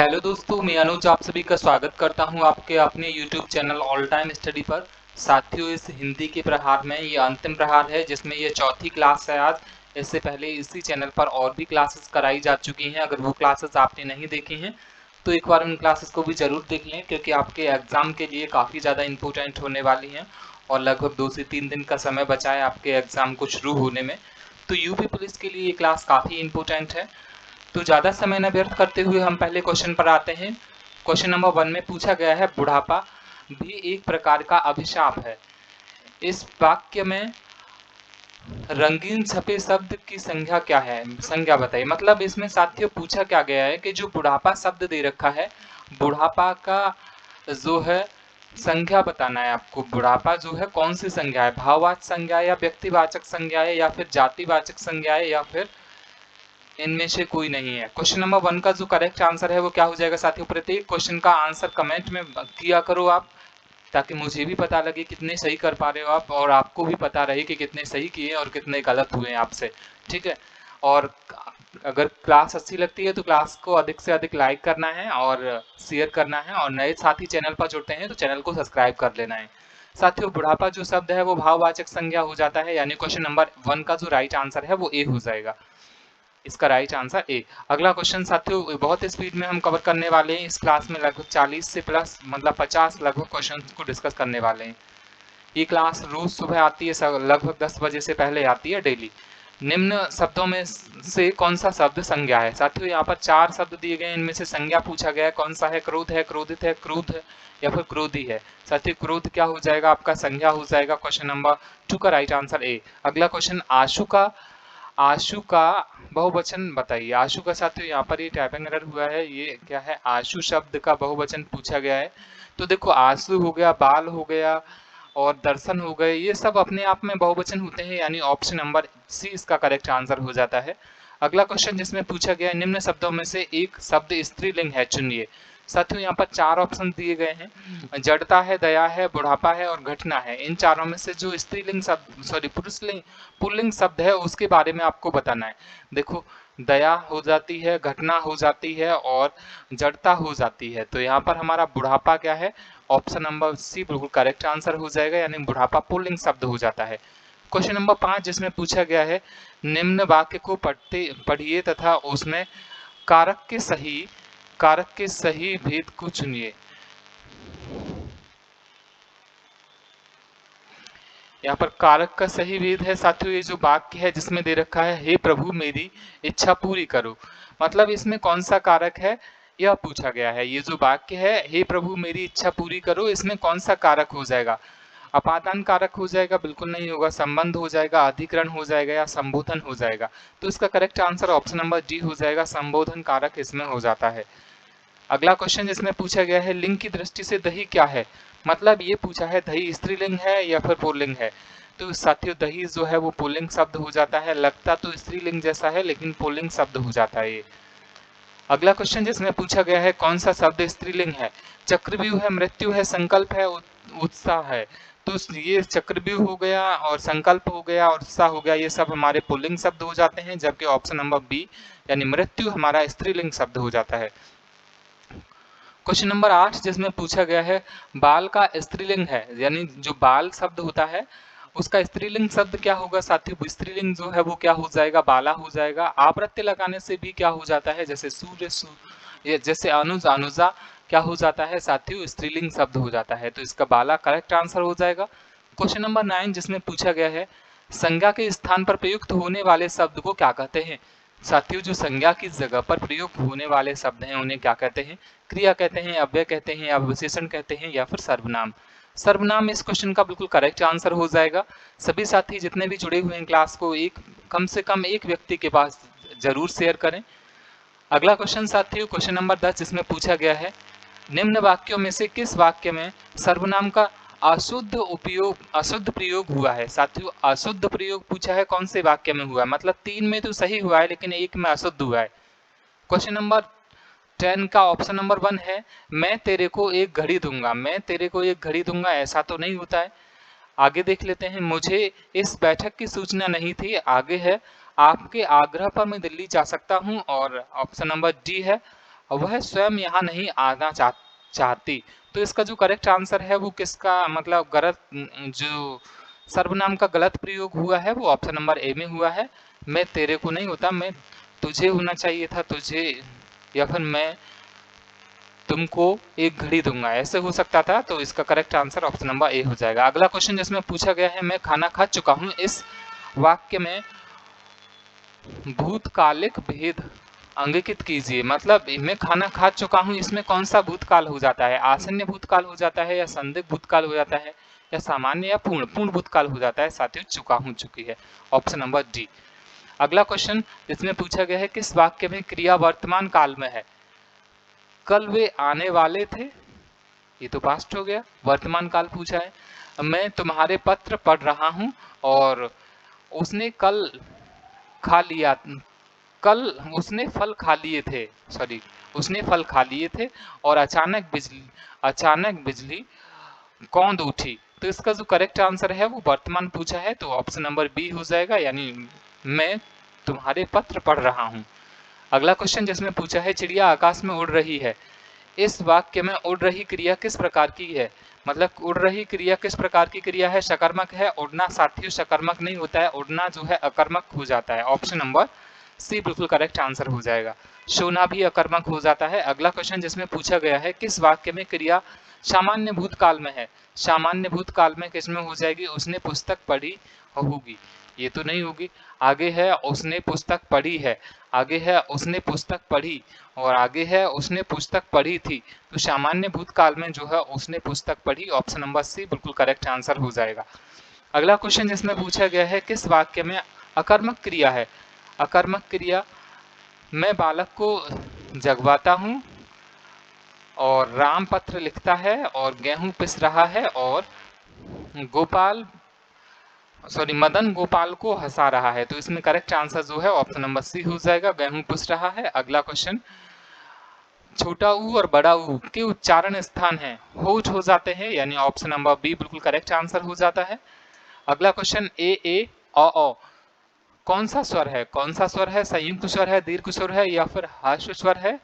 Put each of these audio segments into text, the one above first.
Hello दोस्तों, मैं अनुज आप सभी का स्वागत करता हूं आपके अपने YouTube channel all time study पर। साथियों, इस हिंदी के प्रहार में ये अंतिम प्रहार है जिसमें ये चौथी क्लास है आज। इससे पहले इसी चैनल पर और भी क्लासेस कराई जा चुकी हैं। अगर वो क्लासेस आपने नहीं देखी हैं तो एक बार उन क्लासेस को भी ज़रूर देख लें, क्योंकि आपके एग्ज़ाम के लिए काफ़ी ज़्यादा इम्पोर्टेंट होने वाली हैं और लगभग 2 से 3 दिन का समय बचा है आपके एग्ज़ाम को शुरू होने में। तो यूपी पुलिस के लिए ये क्लास काफ़ी इम्पोर्टेंट है। तो ज़्यादा समय न व्यर्थ करते हुए हम पहले क्वेश्चन पर आते हैं। क्वेश्चन नंबर 1 में पूछा गया है, बुढ़ापा भी एक प्रकार का अभिशाप है। इस वाक्य में रंगीन छपे शब्द की संख्या क्या है? संज्ञा बताइए। मतलब इसमें साथियों पूछा क्या गया है कि जो बुढ़ापा शब्द दे रखा है, बुढ़ापा का जो है संज्ञा बताना है आपको। बुढ़ापा जो है कौन सी संज्ञा है? भाववाचक संज्ञा है या व्यक्तिवाचक संज्ञा है या फिर जातिवाचक संज्ञा है या फिर इनमें से कोई नहीं है। क्वेश्चन नंबर 1 का जो करेक्ट आंसर है वो क्या हो जाएगा साथियों? प्रत्येक क्वेश्चन का आंसर कमेंट में किया करो आप, ताकि मुझे भी पता लगे कितने सही कर पा रहे हो आप और आपको भी पता रहे कि कितने सही किए और कितने गलत हुए हैं आपसे। ठीक है। और अगर क्लास अच्छी लगती है तो क्लास को अधिक से अधिक लाइक करना है और शेयर करना है, और नए साथी चैनल पर जुड़ते हैं तो चैनल को सब्सक्राइब कर लेना है। साथियों, बुढ़ापा जो शब्द है वो भाववाचक संज्ञा हो जाता है, यानी क्वेश्चन नंबर 1 का जो राइट आंसर है वो ए हो जाएगा। इसका राइट आंसर ए। अगला क्वेश्चन साथियों बहुत स्पीड में हम कवर करने वाले हैं। इस क्लास में लगभग 40 से प्लस मतलब 50 लगभग क्वेश्चन को डिस्कस करने वाले हैं। ये क्लास रोज सुबह आती है, लगभग 10 बजे से पहले आती है डेली। निम्न शब्दों में से कौन सा शब्द संज्ञा है? साथियों यहाँ पर 4 शब्द दिए गए हैं, इनमें से संज्ञा पूछा गया है कौन सा है? क्रोध है, क्रोधित है, क्रोध है या फिर क्रोधी है। साथियों क्रोध क्या हो जाएगा? आपका संज्ञा हो जाएगा। क्वेश्चन नंबर 2 का राइट आंसर ए। अगला क्वेश्चन आशु का बहुवचन बताइए। आशु का साथियों यहाँ पर ये टाइपिंग एरर हुआ है, ये क्या है? आशु शब्द का बहुवचन पूछा गया है। तो देखो, आंसू हो गया, बाल हो गया और दर्शन हो गए, ये सब अपने आप में बहुवचन होते हैं, यानी ऑप्शन नंबर सी इसका करेक्ट आंसर हो जाता है। अगला क्वेश्चन जिसमें पूछा गया है, निम्न शब्दों में से एक शब्द स्त्रीलिंग है, चुनिए। साथियों यहाँ पर 4 ऑप्शन दिए गए हैं। जड़ता है, दया है, बुढ़ापा है और घटना है। इन चारों में से जो स्त्रीलिंग शब्द पुल्लिंग शब्द है उसके बारे में आपको बताना है। देखो, दया हो जाती है, घटना हो जाती है और जड़ता हो जाती है। तो यहाँ पर हमारा बुढ़ापा क्या है? ऑप्शन नंबर सी बिल्कुल करेक्ट आंसर हो जाएगा, यानी बुढ़ापा पुल्लिंग शब्द हो जाता है। क्वेश्चन नंबर 5 जिसमें पूछा गया है, निम्न वाक्य को पढ़िए तथा उसमें कारक के सही भेद को चुनिए। यहाँ पर कारक का सही भेद है साथियों, ये जो वाक्य है जिसमें दे रखा है, हे प्रभु मेरी इच्छा पूरी करो। मतलब इसमें कौन सा कारक है यह पूछा गया है। ये जो वाक्य है, हे प्रभु मेरी इच्छा पूरी करो, इसमें कौन सा कारक हो जाएगा? अपादान कारक हो जाएगा? बिल्कुल नहीं होगा। संबंध हो जाएगा, अधिकरण हो जाएगा या संबोधन हो जाएगा? तो इसका correct answer option number D हो जाएगा, संबोधन कारक इसमें हो जाता है। अगला क्वेश्चन जिसमें पूछा गया है, लिंग की दृष्टि से दही क्या है? मतलब ये पूछा है दही स्त्रीलिंग है या फिर पुल्लिंग है। तो साथियों दही जो है वो पुल्लिंग शब्द हो जाता है। लगता तो स्त्रीलिंग जैसा है लेकिन पुल्लिंग शब्द हो जाता है ये। अगला क्वेश्चन जिसमें पूछा गया है, कौन सा शब्द स्त्रीलिंग है? चक्रव्यूह है, मृत्यु है, संकल्प है, उत्साह है। तो ये चक्रव्यूह हो गया और संकल्प हो गया और उत्साह हो गया, ये सब हमारे पुल्लिंग शब्द हो जाते हैं, जबकि ऑप्शन नंबर बी यानी मृत्यु हमारा स्त्रीलिंग शब्द हो जाता है। क्वेश्चन नंबर 8 जिसमें पूछा गया है, बाल का स्त्रीलिंग है, यानी जो बाल शब्द होता है उसका स्त्रीलिंग शब्द क्या होगा साथियों? स्त्रीलिंग जो है वो क्या हो जाएगा? बाला हो जाएगा। आप्रत्यय लगाने से भी क्या हो जाता है? जैसे सूर्य जैसे अनुज अनुजा क्या हो जाता है साथियों? स्त्रीलिंग शब्द हो जाता है। तो इसका बाला करेक्ट आंसर हो जाएगा। क्वेश्चन नंबर 9 जिसमें पूछा गया है, संज्ञा के स्थान पर प्रयुक्त होने वाले शब्द को क्या कहते हैं? साथियों जो संज्ञा की जगह पर प्रयुक्त होने वाले शब्द हैं उन्हें क्या कहते हैं? क्रिया कहते हैं, अव्यय कहते हैं या विशेषण कहते हैं या फिर सर्वनाम। सर्वनाम इस क्वेश्चन का बिल्कुल करेक्ट आंसर हो जाएगा। सभी साथी जितने भी जुड़े हुए हैं क्लास को कम से कम एक व्यक्ति के पास जरूर शेयर करें। अगला क्वेश्चन साथियों क्वेश्चन नंबर 10 जिसमें पूछा गया है, निम्न वाक्यों में से किस वाक्य में सर्वनाम का अशुद्ध प्रयोग हुआ है? साथियों अशुद्ध प्रयोग पूछा है, कौन से वाक्य में हुआ है? मतलब 3 में तो सही हुआ है लेकिन 1 में अशुद्ध हुआ है। क्वेश्चन नंबर 10 का ऑप्शन नंबर 1 है, मैं तेरे को एक घड़ी दूंगा। मैं तेरे को एक घड़ी दूंगा ऐसा तो नहीं होता है। आगे देख लेते हैं, मुझे इस बैठक की सूचना नहीं थी। आगे है, आपके आग्रह पर मैं दिल्ली जा सकता हूं। और ऑप्शन नंबर डी है, वह स्वयं यहाँ नहीं आना चाहती। तो इसका जो करेक्ट आंसर है वो किसका मतलब गलत, जो सर्वनाम का गलत प्रयोग हुआ है वो ऑप्शन नंबर ए में हुआ है। मैं तेरे को नहीं होता, मैं तुझे होना चाहिए था, तुझे, या फिर मैं तुमको एक घड़ी दूंगा, ऐसे हो सकता था। तो इसका correct answer option number A हो जाएगा। अगला क्वेश्चन जिसमें पूछा गया है मैं खाना खा चुका हूँ, इस वाक्य में भूतकालिक भेद अंकित कीजिए। मतलब मैं खाना खा चुका हूँ, इसमें कौन सा भूतकाल हो जाता है? आसन्न भूतकाल हो जाता है, या संदिग्ध भूतकाल हो जाता है, या सामान्य या पूर्ण भूतकाल हो जाता है? साथियों चुका हूँ चुकी है, ऑप्शन नंबर डी। अगला क्वेश्चन जिसमें पूछा गया है किस वाक्य में क्रिया वर्तमान काल में है? कल वे आने वाले थे, ये तो पास्ट हो गया। वर्तमान काल पूछा है, मैं तुम्हारे पत्र पढ़ रहा हूँ और उसने कल खा लिया, कल उसने फल खा लिए थे, सॉरी उसने फल खा लिए थे और अचानक बिजली कौंध उठी। तो इसका जो करेक्ट आंसर है वो वर्तमान पूछा है, तो ऑप्शन नंबर बी हो जाएगा, यानी मैं तुम्हारे पत्र पढ़ रहा हूँ। अगला क्वेश्चन जिसमें पूछा है चिड़िया आकाश में उड़ रही है, इस वाक्य में उड़ रही क्रिया किस प्रकार की है? मतलब उड़ रही क्रिया किस प्रकार की क्रिया है? सकर्मक है। उड़ना साथियों सकर्मक नहीं होता है, उड़ना जो है अकर्मक हो जाता है। ऑप्शन नंबर सी बिल्कुल करेक्ट आंसर हो जाएगा। सोना भी अकर्मक हो जाता है। अगला क्वेश्चन जिसमें पूछा गया है किस वाक्य में क्रिया सामान्य भूतकाल में है? सामान्य भूतकाल में किसमें हो जाएगी? उसने पुस्तक पढ़ी होगी, ये तो नहीं होगी। आगे है उसने पुस्तक पढ़ी है, आगे है उसने पुस्तक पढ़ी, और आगे है उसने पुस्तक पढ़ी थी। तो सामान्य भूतकाल में जो है उसने पुस्तक पढ़ी, ऑप्शन नंबर सी बिल्कुल करेक्ट आंसर हो जाएगा। अगला क्वेश्चन जिसमें पूछा गया है किस वाक्य में अकर्मक क्रिया है? अकर्मक क्रिया, मैं बालक को जगवाता हूँ और राम पत्र लिखता है और गेहूं पिस रहा है और मदन गोपाल को हंसा रहा है। तो इसमें करेक्ट आंसर जो है ऑप्शन नंबर सी हो जाएगा, गेहूं पिस रहा है। अगला क्वेश्चन, छोटा ऊ और बड़ा ऊ के उच्चारण स्थान है होठ हो जाते हैं, यानी ऑप्शन नंबर बी बिल्कुल करेक्ट आंसर हो जाता है। अगला क्वेश्चन, ए ओ कौन सा स्वर है? कौन सा स्वर है? संयुक्त स्वर है, दीर्घ स्वर है, या फिर हास्य स्वर है,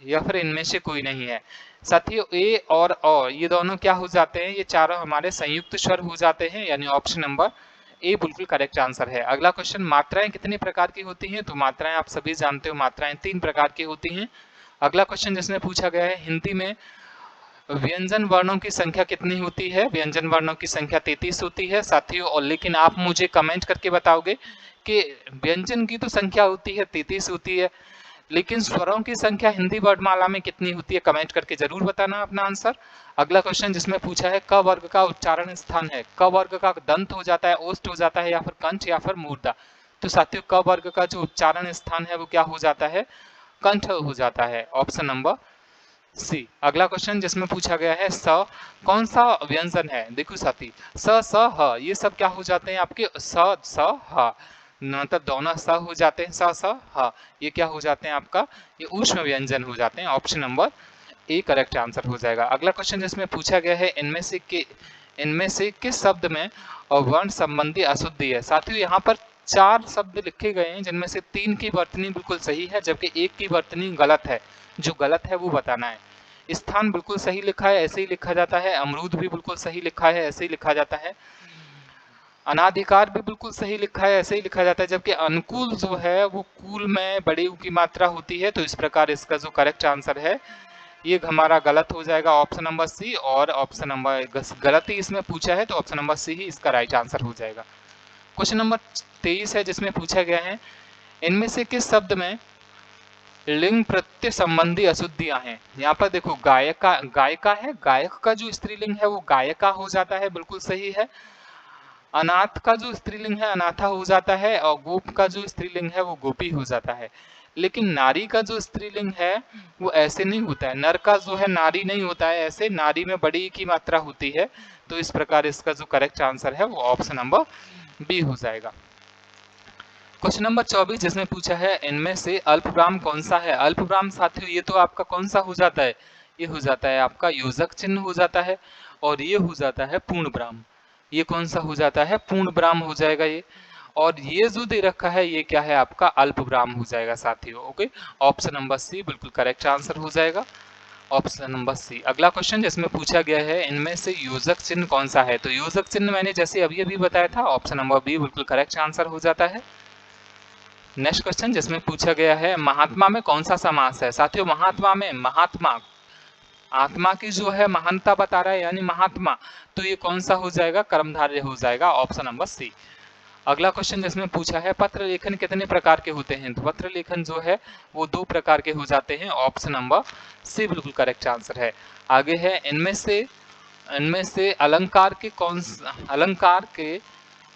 या फिर इनमें से कोई नहीं है? साथियों ए और ओ ये दोनों क्या हो जाते हैं? ये चारों हमारे संयुक्त स्वर हो जाते हैं, यानी ऑप्शन नंबर ए बिल्कुल करेक्ट आंसर है। अगला क्वेश्चन, मात्राएं कितने प्रकार की होती हैं? तो मात्राएं आप सभी जानते हो, मात्राएं 3 प्रकार की होती हैं। अगला क्वेश्चन जिसमें पूछा गया है हिंदी में व्यंजन वर्णों की संख्या कितनी होती है? व्यंजन वर्णों की संख्या 33 होती है साथियों। और लेकिन आप मुझे कमेंट करके बताओगे कि व्यंजन की तो संख्या होती है 33 होती है, लेकिन स्वरों की संख्या हिंदी वर्णमाला में कितनी होती है? कमेंट करके जरूर बताना अपना आंसर। अगला क्वेश्चन जिसमें पूछा है क वर्ग का उच्चारण स्थान है, क वर्ग का दंत हो जाता है, ओष्ठ हो जाता है, या फिर कंठ, या फिर मूर्धा? तो साथियों क वर्ग का जो उच्चारण स्थान है वो क्या हो जाता है? कंठ हो जाता है, ऑप्शन नंबर सी। अगला क्वेश्चन जिसमें पूछा गया है स कौन सा व्यंजन है? देखो साथी, स ह ये सब क्या हो जाते हैं आपके? स ह, मतलब दोनों स हो जाते हैं, स ह, ये क्या हो जाते हैं आपका? ये ऊष्म व्यंजन हो जाते हैं, option number A correct answer हो जाएगा। अगला क्वेश्चन जिसमें पूछा गया है इनमें से किस शब्द में वर्ण संबंधी अशुद्धि है? साथियों यहाँ पर 4 शब्द लिखे गए हैं, जिनमें से 3 की वर्तनी बिल्कुल सही है, जबकि 1 की वर्तनी गलत है। जो गलत है वो बताना है। स्थान बिल्कुल सही लिखा है, ऐसे ही लिखा जाता है। अमरूद भी बिल्कुल सही लिखा है, ऐसे ही लिखा जाता है। अनाधिकार भी बिल्कुल सही लिखा है, ऐसे ही लिखा जाता है। जबकि अनुकूल जो है वो कूल में बड़े ऊ की मात्रा होती है। तो इस प्रकार इसका जो करेक्ट आंसर है ये हमारा गलत हो जाएगा, ऑप्शन नंबर सी। और ऑप्शन नंबर गलत ही इसमें पूछा है, तो ऑप्शन नंबर सी ही इसका राइट आंसर हो जाएगा। क्वेश्चन नंबर 23 है जिसमें पूछा गया है इनमें से किस शब्द में लिंग प्रत्यय संबंधी अशुद्धियां हैं? यहाँ पर देखो गायका है, गायक का जो स्त्रीलिंग है वो गायका हो जाता है, बिल्कुल सही है। अनाथ का जो स्त्रीलिंग है अनाथा हो जाता है, और गोप का जो स्त्रीलिंग है वो गोपी हो जाता है। लेकिन नारी का जो स्त्रीलिंग है वो ऐसे नहीं होता है, नर का जो है नारी नहीं होता है, ऐसे नारी में बड़ी की मात्रा होती है। तो इस प्रकार इसका जो करेक्ट आंसर है वो ऑप्शन नंबर बी हो जाएगा। क्वेश्चन नंबर 24 जिसमें पूछा है इनमें से अल्पविराम कौन सा है? अल्पविराम साथियों ये तो आपका कौन सा हो जाता है? ये हो जाता है आपका योजक चिन्ह हो जाता है, और ये हो जाता है पूर्ण विराम। ये कौन सा हो जाता है? पूर्ण विराम हो जाएगा ये। और ये जो दे रखा है ये क्या है आपका अल्प विराम हो जाएगा साथियों। ओके, ऑप्शन नंबर सी बिल्कुल करेक्ट आंसर हो जाएगा, ऑप्शन नंबर सी। अगला क्वेश्चन जिसमें पूछा गया है इनमें से योजक चिन्ह कौन सा है, तो योजक चिन्ह मैंने जैसे अभी अभी बताया था, ऑप्शन नंबर बी बिल्कुल करेक्ट आंसर हो जाता है। नेक्स्ट क्वेश्चन जिसमें पूछा गया है महात्मा में कौन सा समास है, साथियों महात्मा में महात्मा आत्मा की जो है महानता बता रहा है यानी महात्मा, तो ये कौन सा हो जाएगा, कर्मधारय हो जाएगा, ऑप्शन नंबर सी। अगला क्वेश्चन जिसमें पूछा है पत्र लेखन कितने प्रकार के होते हैं, तो पत्र लेखन जो है वो 2 प्रकार के हो जाते हैं, ऑप्शन नंबर सी बिल्कुल करेक्ट आंसर है। आगे है इनमें से अलंकार के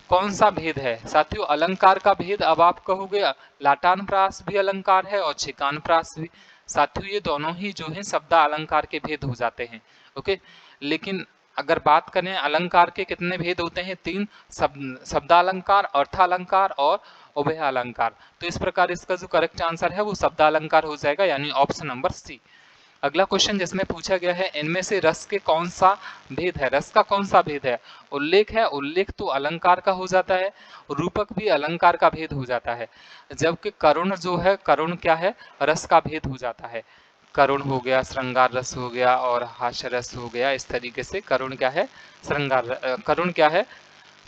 कौन सा भेद है, साथियों अलंकार का भेद अब आप कहोगे लाटान प्रास भी अलंकार है और छिकान प्रास भी, साथियों ये दोनों ही जो है शब्द अलंकार के भेद हो जाते हैं। ओके, लेकिन अगर बात करें अलंकार के कितने भेद होते हैं, 3, शब्दालंकार, अर्थालंकार और उभय अलंकार, तो इस प्रकार इसका जो करेक्ट आंसर है वो शब्दालंकार हो जाएगा यानी ऑप्शन नंबर सी। अगला क्वेश्चन जिसमें पूछा गया है इनमें से रस के कौन सा भेद है, रस का कौन सा भेद है, उल्लेख है, उल्लेख तो अलंकार का हो जाता है, रूपक भी अलंकार का भेद हो जाता है, जबकि करुण जो है करुण क्या है, रस का भेद हो जाता है, करुण हो गया, श्रृंगार रस हो गया और हास्य रस हो गया, इस तरीके से करुण क्या है, करुण क्या है,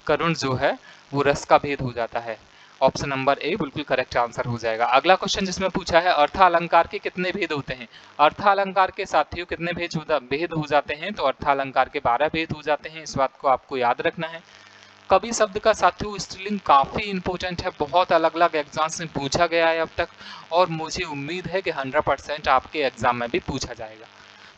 करुण जो है वो रस का भेद हो जाता है, ऑप्शन नंबर ए बिल्कुल करेक्ट आंसर हो जाएगा। अगला क्वेश्चन जिसमें पूछा है अर्थालंकार के कितने भेद होते हैं, अर्थालंकार के साथियों कितने भेद हो जाते हैं, तो अर्थालंकार के 12 भेद हो जाते हैं, इस बात को आपको याद रखना है। कवि शब्द का साथियों स्त्रीलिंग काफी इंपॉर्टेंट है, बहुत अलग अलग एग्जाम्स में पूछा गया है अब तक, और मुझे उम्मीद है कि 100% आपके एग्जाम में भी पूछा जाएगा।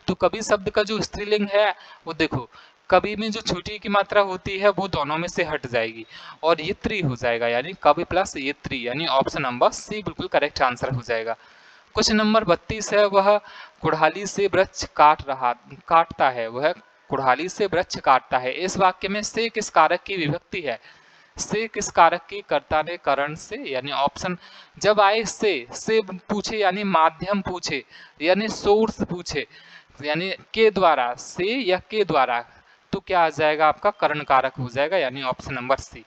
तो कवि शब्द का जो स्त्रीलिंग है वो देखो, कवि में जो छोटी की मात्रा होती है वो दोनों में से हट जाएगी और ये त्री हो जाएगा, यानी कवि प्लस ये त्री, यानी ऑप्शन नंबर सी बिल्कुल करेक्ट आंसर हो जाएगा। क्वेश्चन नंबर 32 है, वह कुड़हाली से वृक्ष काटता है, वह कुड़हाली से वृक्ष काटता है, इस वाक्य में से किस कारक की विभक्ति है, से किस कारक की कर्ता ने करण से, यानी ऑप्शन जब आए से पूछे यानी माध्यम पूछे यानी सोर्स पूछे यानी के द्वारा, से या के द्वारा, तो क्या आ जाएगा आपका करण कारक हो जाएगा यानी ऑप्शन नंबर सी।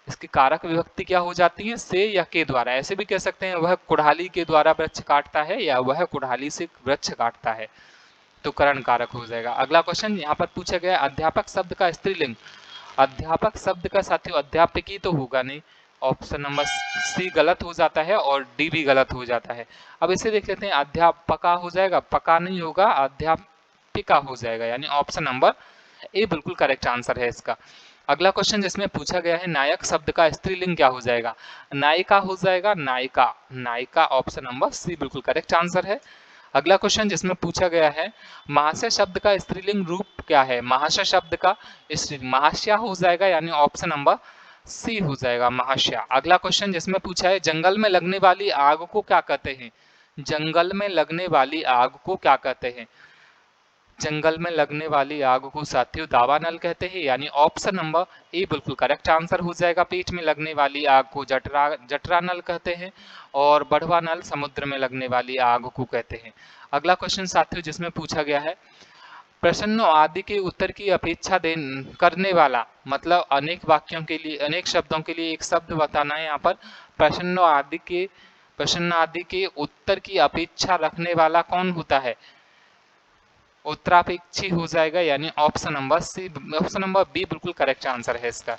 इसकी कारक विभक्ति क्या हो जाती है, से या के द्वारा, ऐसे भी कह सकते हैं वह कुड़हाली के द्वारा वृक्ष काटता है या वह कुड़हाली से वृक्ष काटता है, तो करण कारक हो जाएगा। अगला क्वेश्चन यहाँ पर पूछा गया अध्यापक शब्द का स्त्रीलिंग, अध्यापक शब्द का साथियों अध्यापकी तो होगा नहीं, ऑप्शन नंबर सी गलत हो जाता है और डी भी गलत हो जाता है। अब इसे देख लेते हैं, अध्यापका हो जाएगा, पका नहीं होगा, अध्यापिका हो जाएगा, यानी ऑप्शन नंबर ए बिल्कुल करेक्ट आंसर है इसका। अगला क्वेश्चन जिसमें पूछा गया है नायक शब्द का स्त्रीलिंग क्या हो जाएगा, नायिका हो जाएगा, नायिका, नायिका, ऑप्शन नंबर सी बिल्कुल करेक्ट आंसर है। अगला क्वेश्चन जिसमें पूछा गया है महाशय शब्द का स्त्रीलिंग रूप क्या है, महाशय शब्द का स्त्रीलिंग महाशया हो जाएगा, यानी ऑप्शन नंबर सी हो जाएगा, महाशया। अगला क्वेश्चन जिसमें पूछा है जंगल में लगने वाली आग को क्या कहते हैं, जंगल में लगने वाली आग को क्या कहते हैं, जंगल में लगने वाली आग को साथियों दावानल कहते हैं, यानी ऑप्शन नंबर ए बिल्कुल करेक्ट आंसर हो जाएगा। पेट में लगने वाली आग को जठरा नल कहते हैं और बढ़वा नल समुद्र में लगने वाली आग को कहते हैं। अगला क्वेश्चन साथियों जिसमें पूछा गया है प्रश्नों आदि के उत्तर की अपेक्षा करने वाला, मतलब अनेक वाक्यों के लिए, अनेक शब्दों के लिए एक शब्द बताना है यहाँ पर, प्रश्न आदि के उत्तर की अपेक्षा रखने वाला कौन होता है, उत्तरापेक्षी हो जाएगा, यानी option number C, option number B बिल्कुल करेक्ट आंसर है इसका।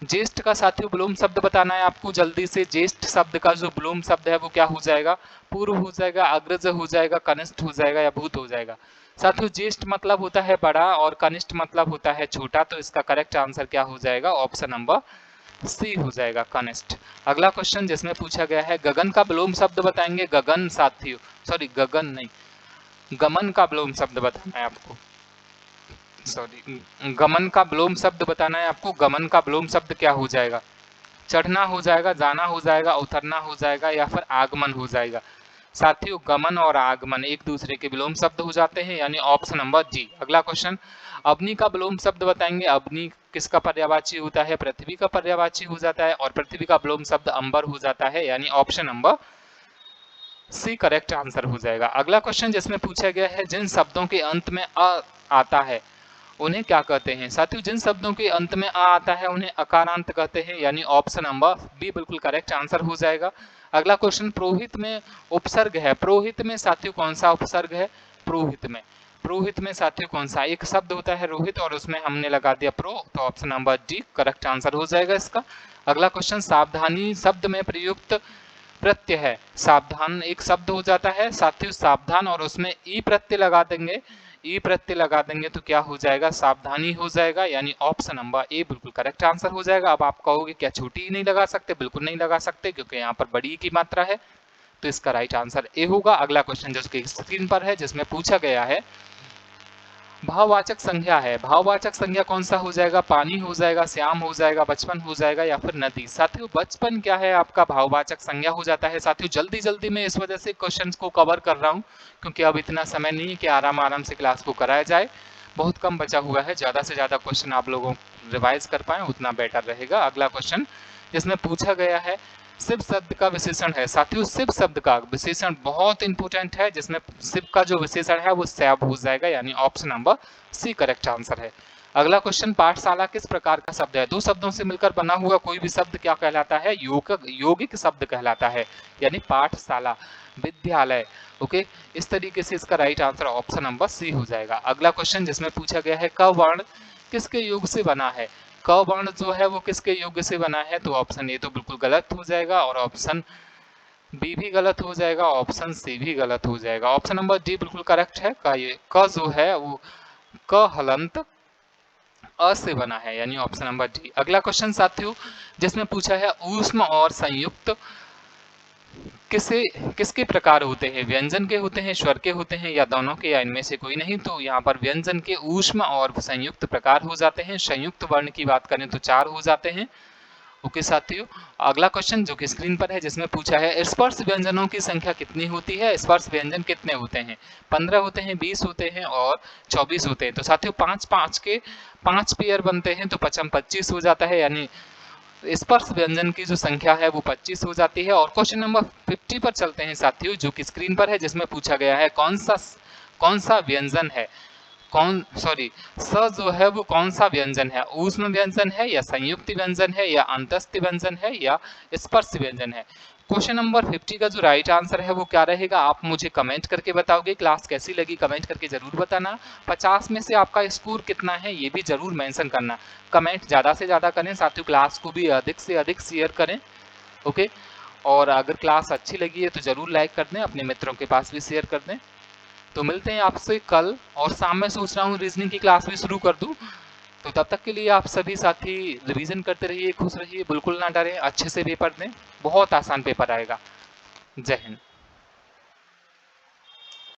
ज्येष्ठ का साथियों विलोम शब्द बताना है आपको जल्दी से, ज्येष्ठ शब्द का जो विलोम शब्द है वो क्या हो जाएगा, पूर्व हो जाएगा, अग्रज हो जाएगा, कनिष्ठ हो जाएगा या भूत हो जाएगा। साथियों ज्येष्ठ मतलब होता है बड़ा और कनिष्ठ मतलब होता है छोटा, तो इसका करेक्ट आंसर क्या हो जाएगा, ऑप्शन नंबर सी हो जाएगा, कनिष्ठ। अगला क्वेश्चन जिसमें पूछा गया है गगन का विलोम शब्द बताएंगे, गगन साथियों, सॉरी गगन नहीं, गमन का विलोम शब्द बताना है आपको, सॉरी गमन का विलोम शब्द बताना है आपको, गमन का विलोम शब्द क्या हो जाएगा, चढ़ना हो जाएगा, जाना हो जाएगा, उतरना हो जाएगा या फिर आगमन हो जाएगा। साथियों गमन और आगमन एक दूसरे के विलोम शब्द हो जाते हैं, यानी ऑप्शन नंबर जी। अगला क्वेश्चन अग्नि का विलोम शब्द बताएंगे, अग्नि किसका पर्यायवाची होता है, पृथ्वी का पर्यायवाची हो जाता है और पृथ्वी का विलोम शब्द अंबर हो जाता है, यानी option number C correct answer हो जाएगा। अगला क्वेश्चन जिसमें पूछा गया है जिन शब्दों के अंत में अ आता है उन्हें क्या कहते हैं? साथियों जिन शब्दों के अंत में आ आता है उन्हें अकारांत कहते हैं, यानी ऑप्शन नंबर बी बिल्कुल करेक्ट आंसर हो जाएगा। अगला क्वेश्चन, प्रोहित में उपसर्ग है। प्रोहित में साथियों कौन सा उपसर्ग है? प्रोहित में साथियों कौन सा? एक शब्द होता है रोहित और उसमें हमने लगा दिया प्रो, तो option number D correct answer हो जाएगा इसका। अगला क्वेश्चन, सावधानी शब्द में प्रयुक्त प्रत्यय है। सावधान एक शब्द हो जाता है साथियों सावधान, और उसमें ई प्रत्यय लगा देंगे, ई प्रत्यय लगा देंगे तो क्या हो जाएगा? सावधानी हो जाएगा, यानी ऑप्शन नंबर ए बिल्कुल करेक्ट आंसर हो जाएगा। अब आप कहोगे क्या छोटी ही नहीं लगा सकते? बिल्कुल नहीं लगा सकते, क्योंकि यहाँ पर बड़ी की मात्रा है, तो इसका राइट आंसर ए होगा। अगला क्वेश्चन जो स्क्रीन पर है, जिसमें पूछा गया है भाववाचक संज्ञा है। भाववाचक संज्ञा कौन सा हो जाएगा? पानी हो जाएगा, श्याम हो जाएगा, बचपन हो जाएगा, या फिर नदी। साथियों बचपन क्या है आपका भाववाचक संज्ञा हो जाता है। साथियों जल्दी जल्दी में इस वजह से क्वेश्चंस को कवर कर रहा हूँ, क्योंकि अब इतना समय नहीं है कि आराम आराम से क्लास को कराया जाए, बहुत कम बचा हुआ है। ज़्यादा से ज़्यादा क्वेश्चन आप लोगों रिवाइज कर पाएँ उतना बेटर रहेगा। अगला क्वेश्चन जिसमें पूछा गया है शिव शब्द का विशेषण है। साथियों शिव शब्द का विशेषण बहुत इंपॉर्टेंट है, जिसमें शिव का जो विशेषण है वो सैव हो जाएगा, यानी option number C correct answer है। अगला क्वेश्चन, पाठशाला किस प्रकार का शब्द है? दो शब्दों से मिलकर बना हुआ कोई भी शब्द क्या कहलाता है? यौगिक शब्द कहलाता है, यानी पाठशाला, विद्यालय। ओके, इस तरीके से इसका right answer option number C हो जाएगा। अगला क्वेश्चन जिसमें पूछा गया है क वर्ण किसके योग से बना है? क वर्ण जो है वो किसके योग से बना है? तो ऑप्शन ए तो बिल्कुल गलत हो जाएगा, और ऑप्शन बी भी गलत हो जाएगा, ऑप्शन सी भी गलत हो जाएगा। ऑप्शन नंबर डी बिल्कुल करेक्ट है। क जो है वो क हलंत अ से बना है, यानी ऑप्शन नंबर डी। अगला क्वेश्चन साथियों जिसमें पूछा है ऊष्म और संयुक्त किसके प्रकार होते हैं? व्यंजन के होते हैं, स्वर के होते हैं, या दोनों के, या इनमें से कोई नहीं? तो यहाँ पर व्यंजन के ऊष्म और संयुक्त प्रकार हो जाते हैं। संयुक्त वर्ण की बात करें तो 4 हो जाते हैं। ओके साथियों, अगला क्वेश्चन जो कि स्क्रीन पर है, जिसमें पूछा है स्पर्श व्यंजनों की संख्या कितनी होती है? स्पर्श व्यंजन कितने होते हैं? 15 होते हैं, 20 होते हैं और 24 होते हैं। तो साथियों 5 के 5 पेयर बनते हैं, तो 25 हो जाता है, यानी स्पर्श व्यंजन की जो संख्या है वो 25 हो जाती है। और क्वेश्चन नंबर 50 पर चलते हैं साथियों, जो कि स्क्रीन पर है, जिसमें पूछा गया है कौन सा व्यंजन है, स जो है वो कौन सा व्यंजन है? ऊष्म व्यंजन है, या संयुक्त व्यंजन है, या अंतस्थ व्यंजन है, या स्पर्श व्यंजन है? क्वेश्चन नंबर 50 का जो राइट आंसर है वो क्या रहेगा? आप मुझे कमेंट करके बताओगे। क्लास कैसी लगी कमेंट करके जरूर बताना। 50 में से आपका स्कोर कितना है ये भी जरूर मेंशन करना। कमेंट ज़्यादा से ज़्यादा करें साथियों, क्लास को भी अधिक से अधिक शेयर करें। ओके, और अगर क्लास अच्छी लगी है तो ज़रूर लाइक कर दें, अपने मित्रों के पास भी शेयर कर दें। तो मिलते हैं आपसे कल, और शाम में सोच रहा हूँ रीजनिंग की क्लास भी शुरू कर दूँ। तो तब तक के लिए आप सभी साथी रिवीजन करते रहिए, खुश रहिए, बिल्कुल ना डरें, अच्छे से पेपर दें, बहुत आसान पेपर आएगा। जय हिंद।